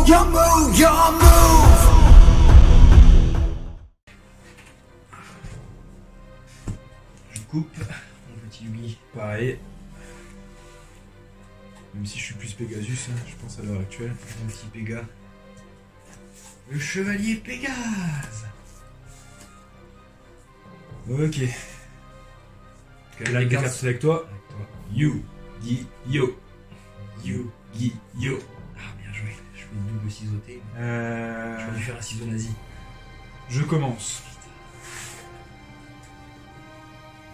your move. Je coupe mon petit Louis. Pareil. Même si je suis plus Pegasus, hein, je pense à l'heure actuelle. Mon petit Pégase. Le chevalier Pégase. Ok. Quelle La carte carte avec toi. Yu-Gi-Yo. Yu-Gi-Yo. Ah, bien joué. Je fais une double ciseauté. Je vais lui faire un ciseau nazi. Je commence.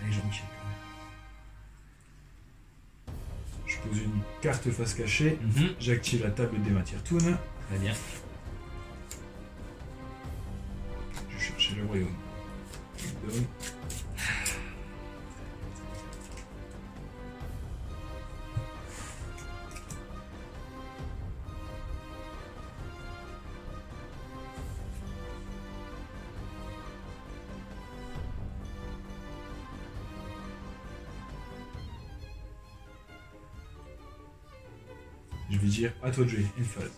Allez, Jean-Michel. Je pose une carte face cachée. J'active la table des matières toon. Très bien. Je cherche le royaume. Boom. Je vais dire à toi de jouer, une phase.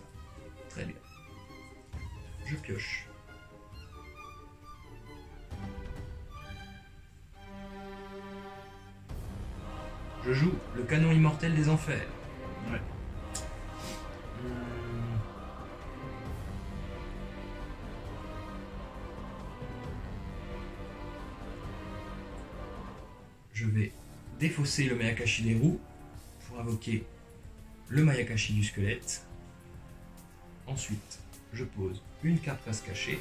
Très bien. Je pioche. Je joue le canon immortel des enfers. Ouais. Je vais défausser le Mayakashi des roues pour invoquer le Mayakashi du squelette. Ensuite, je pose une carte face cachée.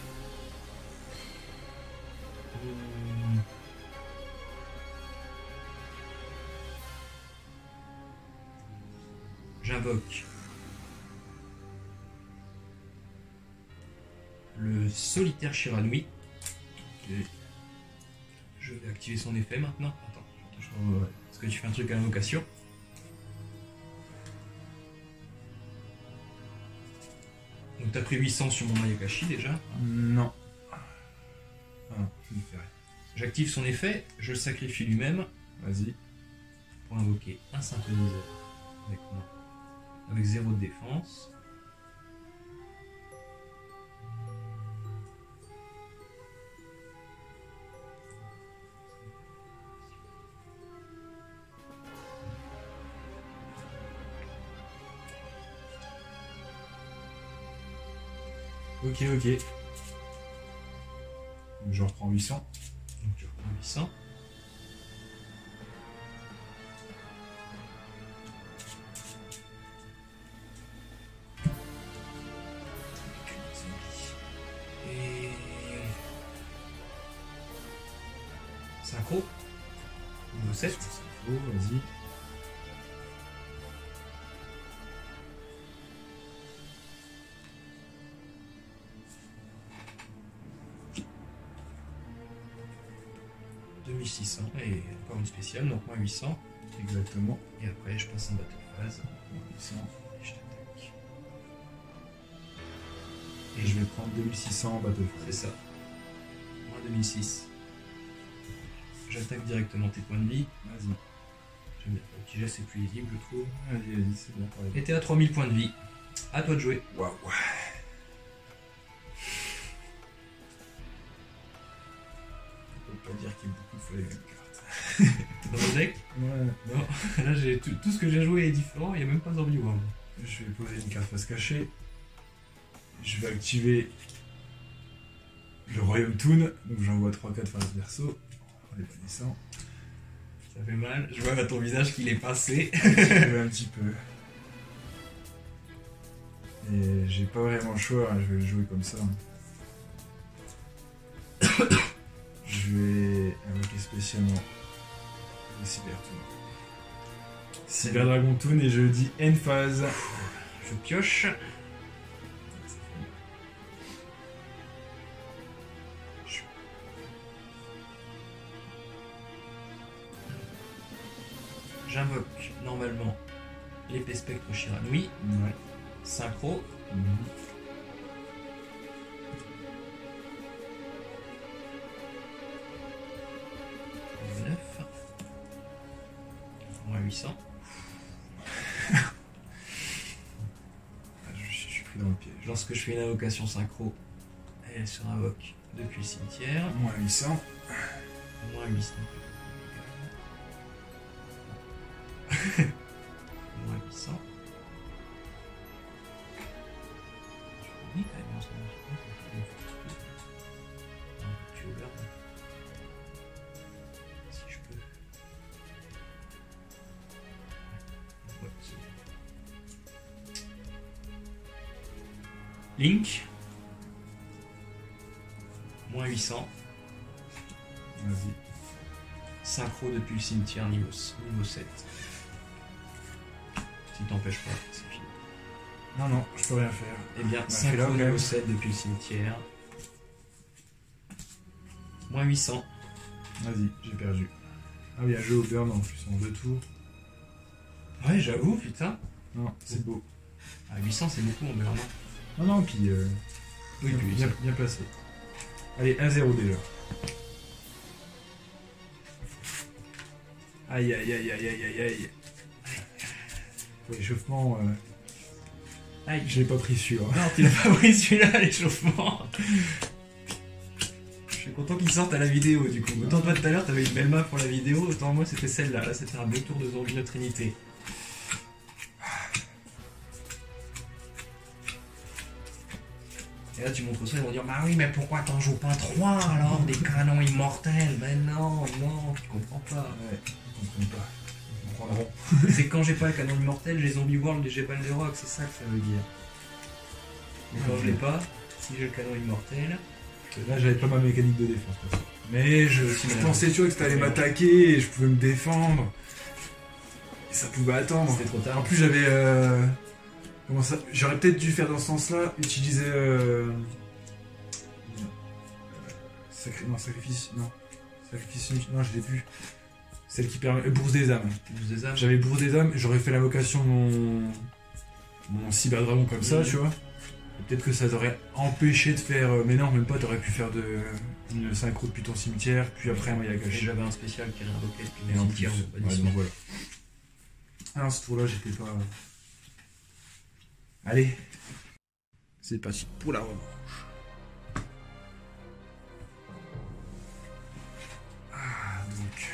J'invoque le solitaire Shiranui. Ok. Je vais activer son effet maintenant. Attends, Ouais. parce que tu fais un truc à l'invocation. Donc t'as pris 800 sur mon Mayakashi déjà. Non. Ah, je vais le faire. J'active son effet, je le sacrifie lui-même Vas-y. pour invoquer un synthétiseur avec moi. Avec 0 de défense. Ok, ok. Donc je reprends 800. Donc je reprends 800. Et... synchro. Niveau 7. Oh, vas-y. Et encore une spéciale, donc moins 800. Exactement. Et après, je passe en battle phase. 800. Et je t'attaque. Et je vais prendre 2600 en bateau. C'est ça. Moins 2006. J'attaque directement tes points de vie. Vas-y. J'aime bien. Le petit geste est plus lisible, je trouve. Vas-y, vas-y, c'est bien. Pareil. Et t'es à 3000 points de vie. À toi de jouer. Waouh. On peut pas dire qu'il y a beaucoup de fois les mêmes cartes. Dans le deck Ouais. Non. Là, j'ai tout ce que j'ai joué est différent. Il n'y a même pas Zombie World. Je vais poser une carte face cachée. Je vais activer le Royaume Toon. Donc j'envoie 3-4 face verso. On est pas descend. Ça fait mal. Je vois à ton visage qu'il est pincé. Un petit peu. Et j'ai pas vraiment le choix, hein, je vais le jouer comme ça. Je vais invoquer spécialement le Cyber Toon. Cyber Dragon Toon et je dis end phase. Je pioche. J'invoque normalement l'épée spectre Shiranui. Ouais. Synchro. Mhm. Moins 800. Je suis pris dans le piège. Lorsque je fais une invocation synchro, elle se invoque depuis le cimetière. Moins 800. Moins 800. Moins 800. Oui, quand même, ça tu ouvres. Si je peux. Ouais, c'est bon. Link. Moins 800. Vas-y. Synchro depuis le cimetière niveau 7. Si t'empêches pas, c'est fini. Non, non, je peux rien faire. Eh bien, fais-le, synchro quand niveau même. 7 depuis le cimetière. Moins 800. Vas-y, j'ai perdu. Ah oui, un jeu au burn en plus, en 2 tours. Ouais, j'avoue, putain. Non, c'est beau. Ah, 800, c'est beaucoup en burn. Non, non, puis Oui, puis bien placé. Allez, 1-0 déjà. Aïe, aïe, aïe, aïe, aïe, aïe, aïe. Pour l'échauffement, aïe. je l'ai pas pris celui-là. Non, tu l'as pas pris celui-là, l'échauffement. Je suis content qu'il sorte à la vidéo, du coup. Autant toi, tout à l'heure, t'avais une belle map pour la vidéo, autant moi, c'était celle-là. Là, c'était un beau tour de Zombie Trinité. Et là, tu montres ça, ils vont dire, bah oui, mais pourquoi t'en joues pas 3 alors, des canons immortels? Mais non, non, tu comprends pas. Ouais, ils comprennent pas. Ils comprendront. C'est quand j'ai pas le canon immortel, j'ai Zombie World et j'ai Balderrock, c'est ça que ça veut dire. Mais quand je l'ai pas, si j'ai le canon immortel... Là, j'avais pas ma mécanique de défense. Parce que... Mais je pensais, tu vois, que t'allais Ouais. m'attaquer et je pouvais me défendre. Et ça pouvait attendre. C'était trop tard. En plus, j'avais... Comment ça... J'aurais peut-être dû faire dans ce sens-là, utiliser... Non, sacrifice... Non. Sacrifice... Non, je l'ai vu. Celle qui permet... Bourse des âmes. Bourse des âmes. J'avais Bourse des âmes, j'aurais fait l'invocation de mon cyberdragon comme ça, tu vois. Et peut-être que ça t'aurait empêché de faire... Mais non, même pas, t'aurais pu faire une synchro depuis ton cimetière, puis après un Et Mayakashi. j'avais un spécial qui réinvoquait depuis Et mon en cimetière. plus, donc, ouais, vas-y, donc voilà. Alors ce tour-là, j'étais pas... Allez, c'est parti pour la revanche. Ah, donc...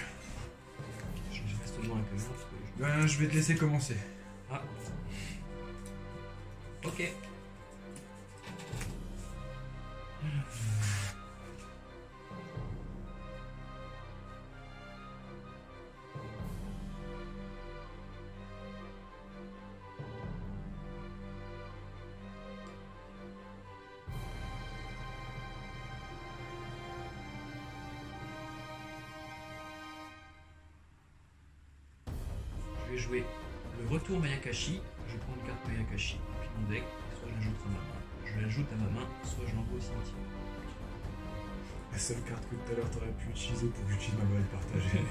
Je reste devant la caméra parce que Ben, je vais te laisser commencer. Ah. Ok. Je vais jouer le retour Mayakashi. Je prends une carte Mayakashi depuis mon deck. Soit je l'ajoute à ma main. Je l'ajoute à ma main, soit je l'envoie au cimetière. La seule carte que tout à l'heure t'aurais pu utiliser pour que j'utilise ma balle partagée.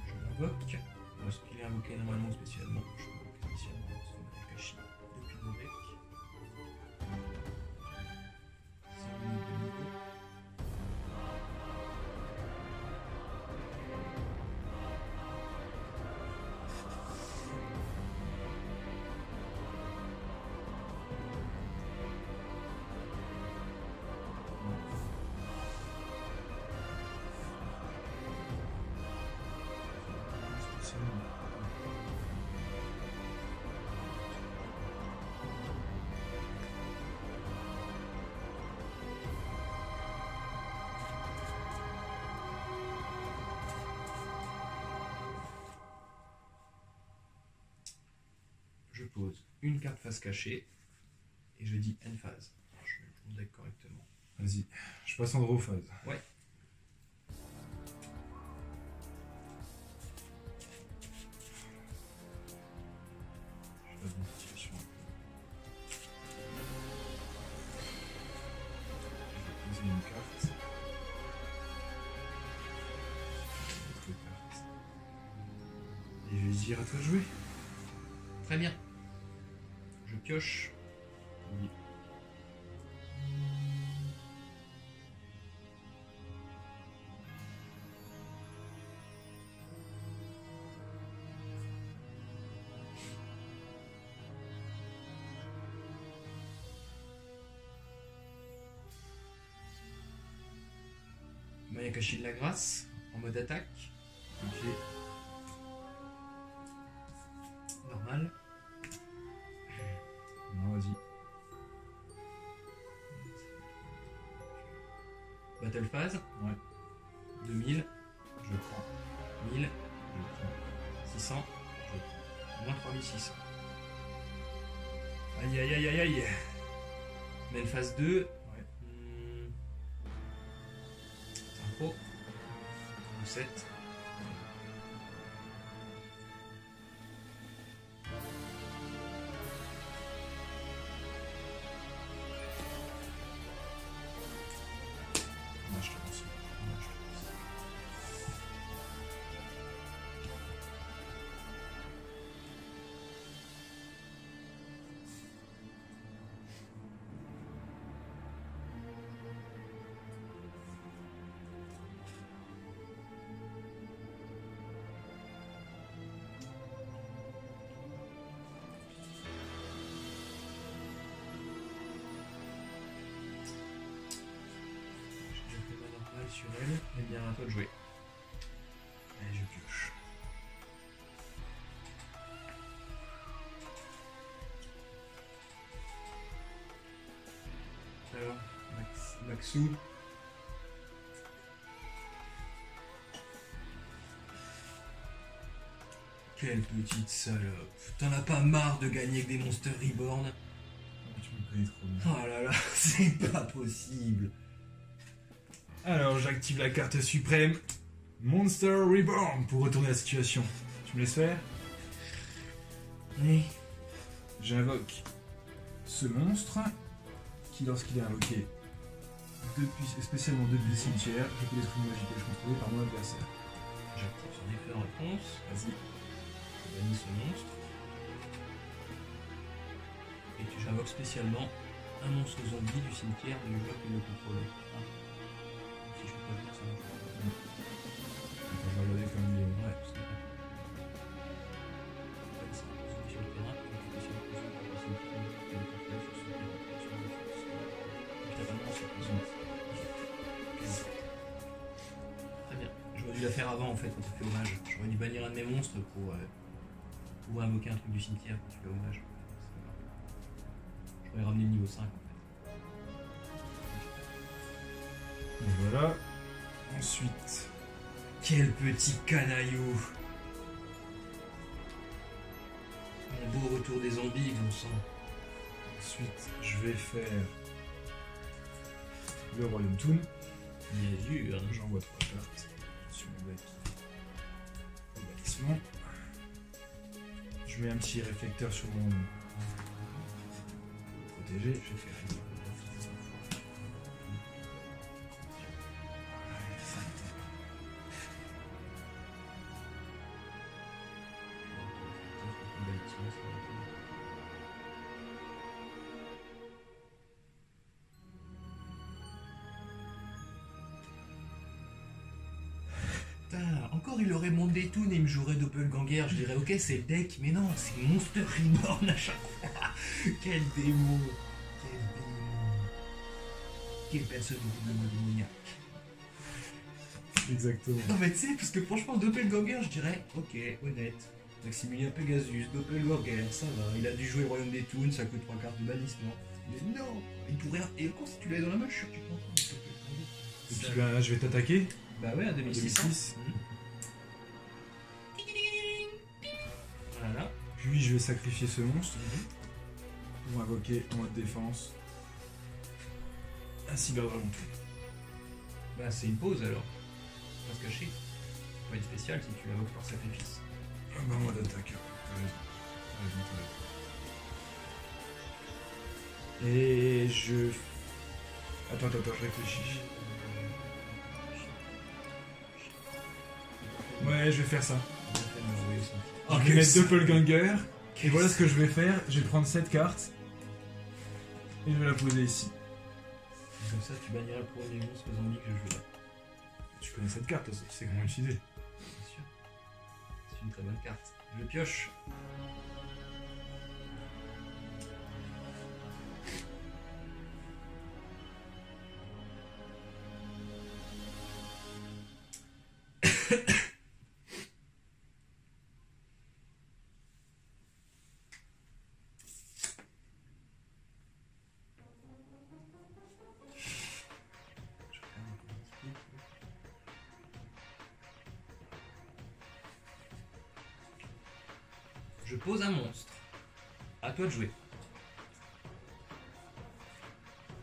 Je l'invoque. Lorsqu'il est invoqué normalement spécialement, je l'invoque spécialement son Mayakashi depuis mon deck. C'est le niveau de niveau. Je pose une carte face cachée et je dis end phase. Je mets mon deck correctement. Vas-y, je passe en phase. Ouais. Je passe dans une situation. Je vais poser une carte. Une autre carte. Et je vais dire à toi de jouer. Très bien. Je pioche. Oui. Mayakashi de la grâce, en mode attaque. Ok. Normal. Non, vas-y. Battle phase. Ouais. 2000. Je prends. 1000. Je prends. 600. Je prends. Moins 3600. Aïe aïe aïe aïe aïe. Main phase 2. Ouais. Synchro. 7. Moi, je te lance. Moi, je te lance. J'ai déjà fait ma normale sur elle. Et bien à toi de jouer. Allez, je pioche. Alors, Maxou. Quelle petite salope. T'en as pas marre de gagner avec des Monster Reborn? Oh, tu me connais trop bien. Oh là là, c'est pas possible. Alors, j'active la carte suprême Monster Reborn pour retourner la situation. Tu me laisses faire? Oui. J'invoque ce monstre qui, lorsqu'il est invoqué spécialement depuis le cimetière, je peux détruire une magie que je contrôle par mon adversaire. J'active son effet en réponse. Vas-y. Je bannis ce monstre. Et j'invoque spécialement un monstre zombie du cimetière du joueur qui le contrôle. Ah. Si je peux pas le faire, ça marche pas. Attends, je vais regarder quand même les... Ouais, c'est vrai. En fait, c'est un zombie sur le terrain, qui est spécialement conçu par le cimetière qui le contrôle sur son terrain. Donc t'as pas de monstre sur le zombie. Très bien. J'aurais dû la faire avant en fait quand tu fais hommage. J'aurais dû bannir un de mes monstres pour invoquer un truc du cimetière quand tu fais hommage. C'est pas grave. J'aurais ramené le niveau 5 en fait. Donc voilà. Ensuite, Quel petit canaillou! Mon beau retour des zombies, bon sang. je vais faire le Royaume Toon. Bien sûr. J'envoie 3 cartes sur mon deck au bâtiment. Je mets un petit réflecteur sur mon protégé. Je vais faire une... Putain, encore il aurait monté Toon et il me jouerait Doppelganger, je dirais ok c'est le deck, mais non, c'est Monster Reborn à chaque fois. Quel démon! Quel démon! Quelle personne doublement démoniaque. Exactement. Non mais tu sais, parce que franchement Doppelganger je dirais ok, honnête. Maximilien Pegasus, Doppelganger, ça va, il a dû jouer Royaume des Toons, ça coûte 3 cartes de bannissement. Mais non, il pourrait... Et encore si tu l'avais dans la main, je suis sûr que tu prends Doppelganger. Et puis ben, là, je vais t'attaquer. Bah ouais, à 2600. 2006. Voilà. Puis je vais sacrifier ce monstre pour invoquer en mode défense un Cyberdragon Toon. Bah c'est une pause alors. Pas se cacher. Ça va être spécial si tu l'invoques par sacrifice. Ah bah moi d'attaque. T'as raison. T'as raison. Et je... Attends, je réfléchis. Ouais, je vais faire ça. Je vais mettre Doppelganger Et voilà ce que je vais faire. Je vais prendre cette carte. Et je vais la poser ici. Comme ça, tu banniras le premier monstre zombie que je joue là. Tu connais cette carte, tu sais comment l'utiliser. Bien sûr. C'est une très bonne carte. Je pioche. Je pose un monstre. À toi de jouer.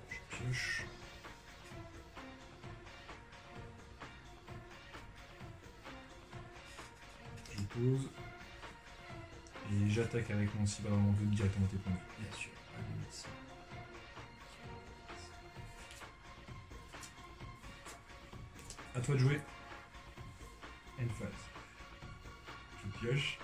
Je pioche. Je pose. Et j'attaque avec mon cible avant de directement tes points. Bien sûr. Allez, merci. À toi de jouer. End phase. Je pioche.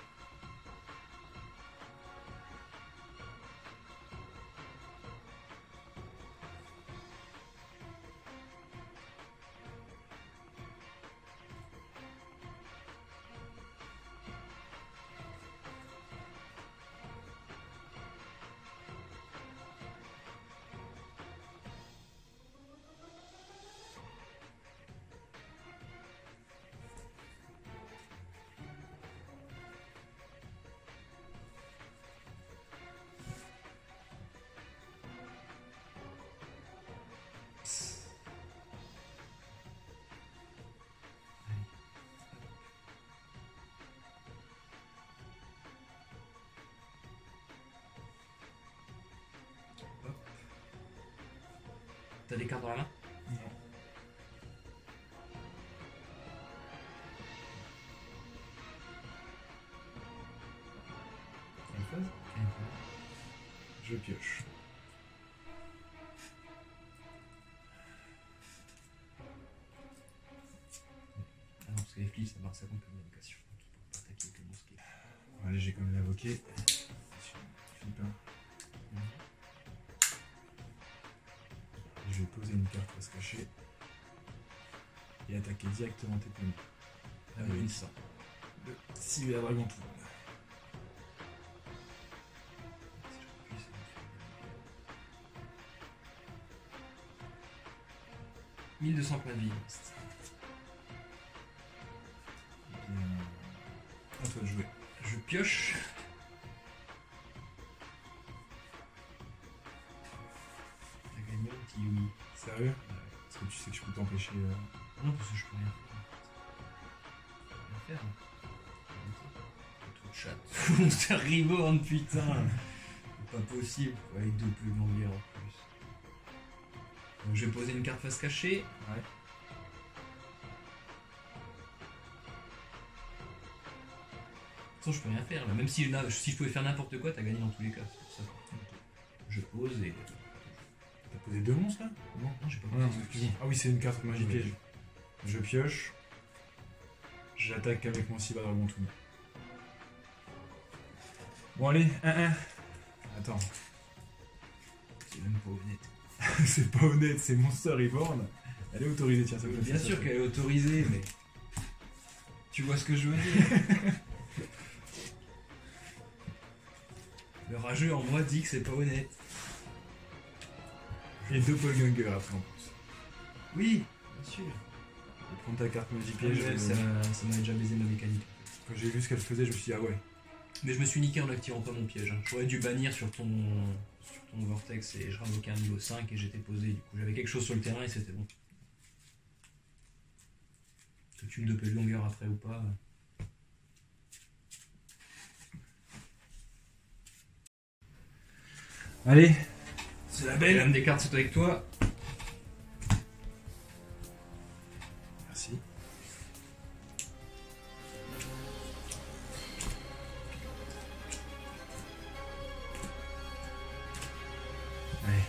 T'as des cartes dans la main? Non. End phase. Je pioche. Ah non, parce que les flics, ça marche, ça compte comme une invocation. Donc ils pourront pas attaquer avec le monstre qui est. Allez, j'ai quand même l'invoqué. Philippe. Je vais poser une carte face cachée. Et attaquer directement tes points. Avec une 100. Le cyber dragon tout. Si je 1200 points de vie. À toi de jouer. Je pioche. T'as gagné un petit Yumi. Sérieux? Parce que tu sais que je peux t'empêcher. Non, parce que je peux rien faire. Rien faire. Tout de chat. Monster Reborn, putain. C'est pas possible. Avec deux plus longueurs en plus. Donc je vais poser une carte face cachée. Ouais. De toute façon, je peux rien faire. Là. Même si je pouvais faire n'importe quoi, t'as gagné dans tous les cas. C'est pour ça. Je pose et. T'as posé deux monstres là? Non, j'ai pas Ah, non, posé. excuse-moi. Ah oui, c'est une carte magie piège. Je pioche. J'attaque avec mon cyber dragon tout. Bon, allez, 1-1. Attends. C'est même pas honnête. C'est pas honnête, c'est Monster Reborn. Elle est autorisée, tiens, ça me fait Bien ça, sûr ça. qu'elle est autorisée, mais. Tu vois ce que je veux dire? Le rageux en moi dit que c'est pas honnête. Et doppelganger après en plus. Oui, bien sûr. Je vais prendre ta carte magie piège. Ouais, ça m'a déjà baisé ma mécanique. Quand j'ai vu ce qu'elle faisait, je me suis dit, ah ouais. Mais je me suis niqué en activant pas mon piège. Hein. J'aurais dû bannir sur ton vortex et je ravoquais un niveau 5 et j'étais posé. Du coup, j'avais quelque chose sur le terrain et c'était bon. Que tu me doppelganger après ou pas. Allez, C'est la belle. L'âme des cartes, c'est avec toi. merci. Allez,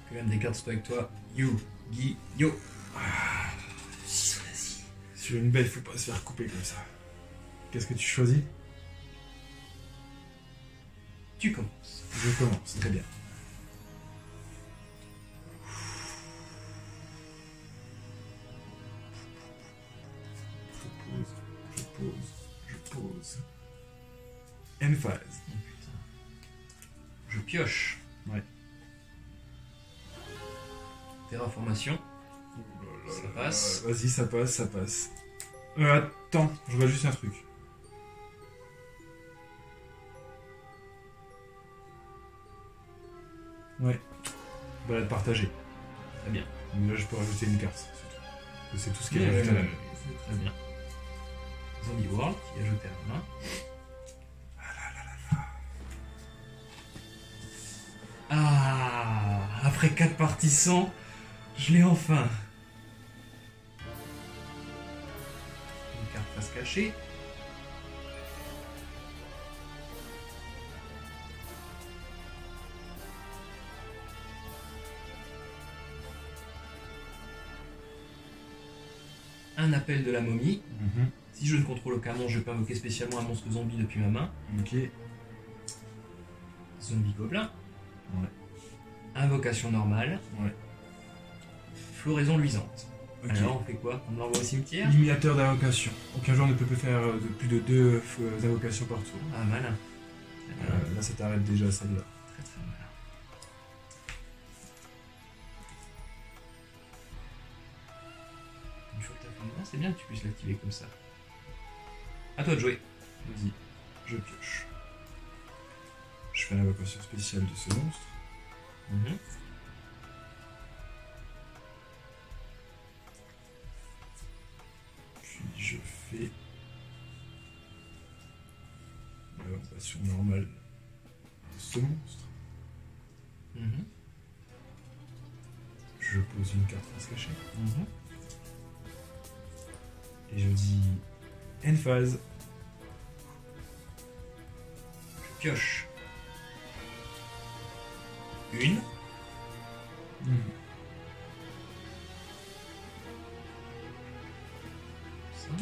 Que l'âme des cartes, c'est avec toi. Yu-Gi-Yo. Vas-y. sur une belle, faut pas se faire couper comme ça. Qu'est-ce que tu choisis? Tu commences. Je commence, très bien. Je pose. End phase. Oh, putain. Je pioche. Ouais. Terraformation. Ça passe. Vas-y, ça passe, ça passe. Attends, je vois juste un truc. Ouais. Balade partagée. Très bien. Mais là, je peux rajouter une carte. C'est tout ce qu'il y a ajouté à la main. C'est très bien. Zombie World qui est ajouté à la main. Ah, après 4 parties sans, je l'ai enfin. Une carte face cachée. Un appel de la momie. Si je ne contrôle aucun monstre, je peux invoquer spécialement un monstre zombie depuis ma main. Ok. Zombie gobelin. Ouais. Invocation normale. Ouais. Floraison luisante. Ok. Alors on fait quoi? On l'envoie au cimetière? Limitateur d'invocation. Aucun joueur ne peut faire plus de 2 invocations par tour. Ah malin. Très malin. Là, ça t'arrête déjà à celle-là. Très très malin. Une fois que t'as fait le main, c'est bien que tu puisses l'activer comme ça. À toi de jouer. Vas-y, je pioche. Je fais l'invocation spéciale de ce monstre. Mhm. Puis je fais l'invocation normale de ce monstre. Mhm. Je pose une carte face cachée. Mhm. Et je dis end phase. Je pioche. Une. 5.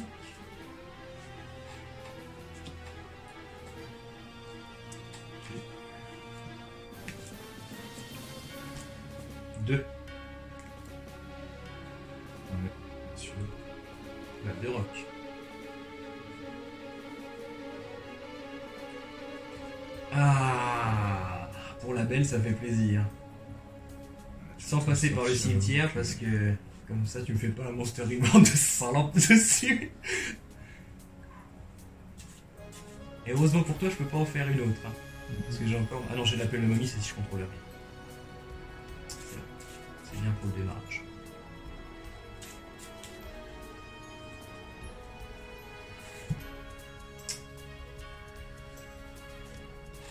Deux. Ouais, sûr. Balle de rock. Ah, pour la belle, ça fait plaisir. Sans passer par le cimetière, parce que comme ça, tu me fais pas un monster reborn de salope dessus. Et heureusement pour toi, je peux pas en faire une autre. Hein. Parce que j'ai encore. Ah non, j'ai l'appel de momie, c'est si je contrôle rien. C'est bien pour le démarrage.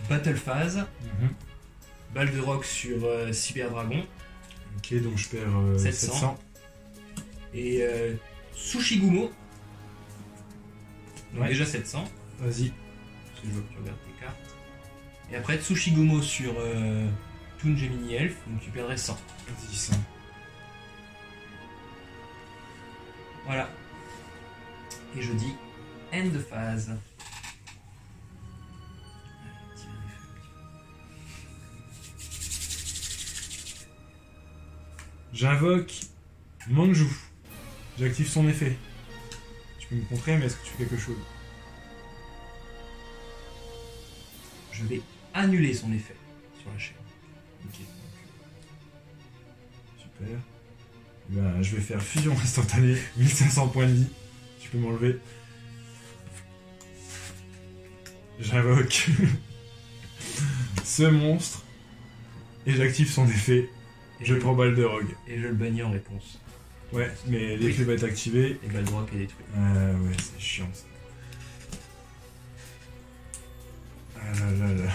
Battle phase. Balle de rock sur Cyber Dragon. Ok, donc je perds 700. 700. Et Sushigumo. Donc Ouais. déjà 700. Vas-y. Parce que je vois que tu regardes tes cartes. Et après Tsushigumo sur Toon Gemini Elf. Donc tu perdrais 100. Vas-y, 100. Voilà. Et je dis end de phase. J'invoque Manju. J'active son effet. Tu peux me contrer, mais est-ce que tu fais quelque chose? Je vais annuler son effet sur la chaîne. Ok. Super. Ben, je vais faire fusion instantanée. 1500 points de vie. Tu peux m'enlever. J'invoque ce monstre. Et j'active son effet. Et Je prends balle de rogue. Et je le bannis en réponse. Ouais, mais l'effet va être activé. Et balle de rock est détruit. Ouais, c'est chiant ça. Ah là là là.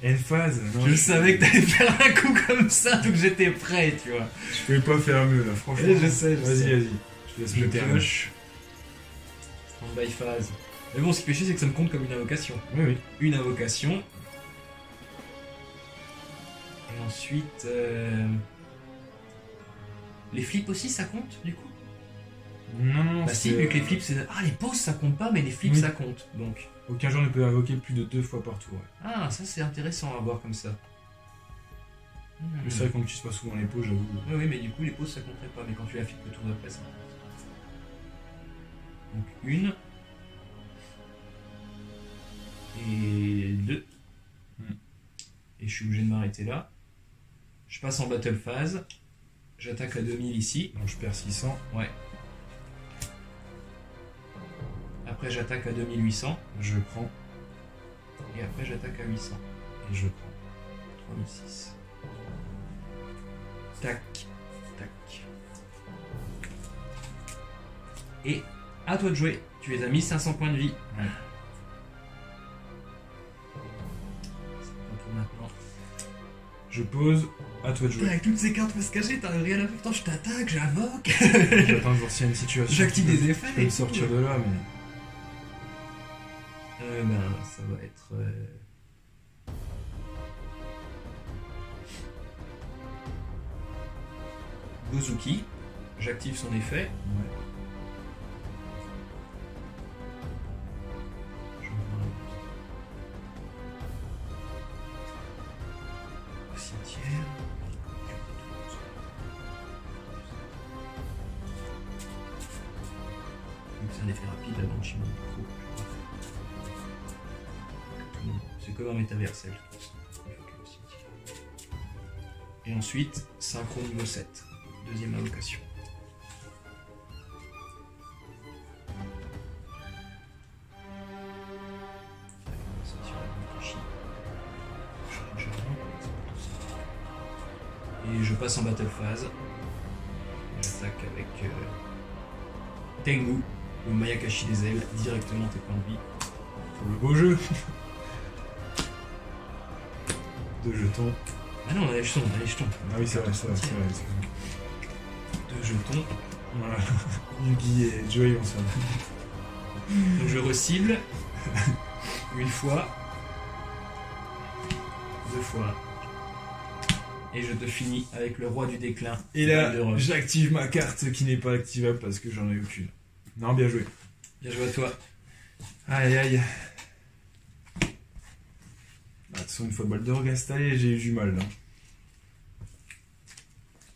End phase. Non, Je savais que t'allais faire un coup comme ça, donc j'étais prêt, tu vois. Je pouvais pas faire mieux là, franchement. Je sais. Vas-y. Je te laisse Je le terme. pioche. Stand-by phase. Mais bon, ce qui est chiant, c'est que ça me compte comme une invocation. Oui. Une invocation. Et ensuite... Les flips aussi, ça compte, du coup? Non, non, Bah si, vu que les flips, c'est... Ah, les pauses, ça compte pas, mais les flips, Oui. ça compte, donc... Aucun joueur ne peut invoquer plus de 2 fois par tour. Ouais. Ah, ça, c'est intéressant à voir comme ça. Mais c'est vrai qu'on n'utilise pas souvent les pauses, j'avoue. Oui, oui, mais du coup, les pauses, ça compterait pas, mais quand tu affectes le tour d'après, ça compte. Donc, 1... Et 2. Et je suis obligé de m'arrêter là. Je passe en battle phase. J'attaque à 2000 ici. Donc je perds 600. Ouais. Après j'attaque à 2800. Je prends. Et après j'attaque à 800. Et je prends. 3006. Tac. Tac. Et à toi de jouer. Tu es à 1500 points de vie. Ouais. Pour maintenant. Je pose. À toi de jouer. Avec toutes ces cartes face cachées, t'as rien à faire. Putain, je t'attaque, j'invoque. J'attends de voir s'il y a une situation. J'active qui peut- des effets. qui peut me sortir de là, mais. Ben, ça va être. Gozuki. J'active son effet. Ouais. Au cimetière. Donc c'est un effet rapide avant de chimer le micro. C'est comme un métaversel. Et ensuite, synchro niveau 7. Deuxième invocation. Et je passe en battle phase. J'attaque avec Tengu, le Mayakashi des ailes, directement tes points de vie. Pour le beau jeu. 2 jetons. Ah non, on a les jetons, on a les jetons. Ah oui, c'est vrai, c'est vrai. 2 jetons. Voilà. Yugi et Joey ensemble. Donc je recible. Une fois. 2 fois. Et je te finis avec le roi du déclin. Et là, Valdereux. j'active ma carte qui n'est pas activable parce que j'en ai aucune. Non, bien joué. Bien joué à toi. Aïe aïe. De toute façon, une fois Baldur installé, j'ai eu du mal là.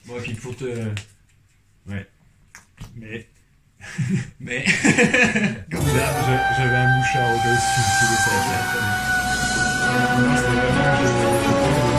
Bon, et puis pour te. Ouais. Mais. Mais. J'avais un mouchard au cas où si tu me filais ça. Non, c'était vraiment. J'ai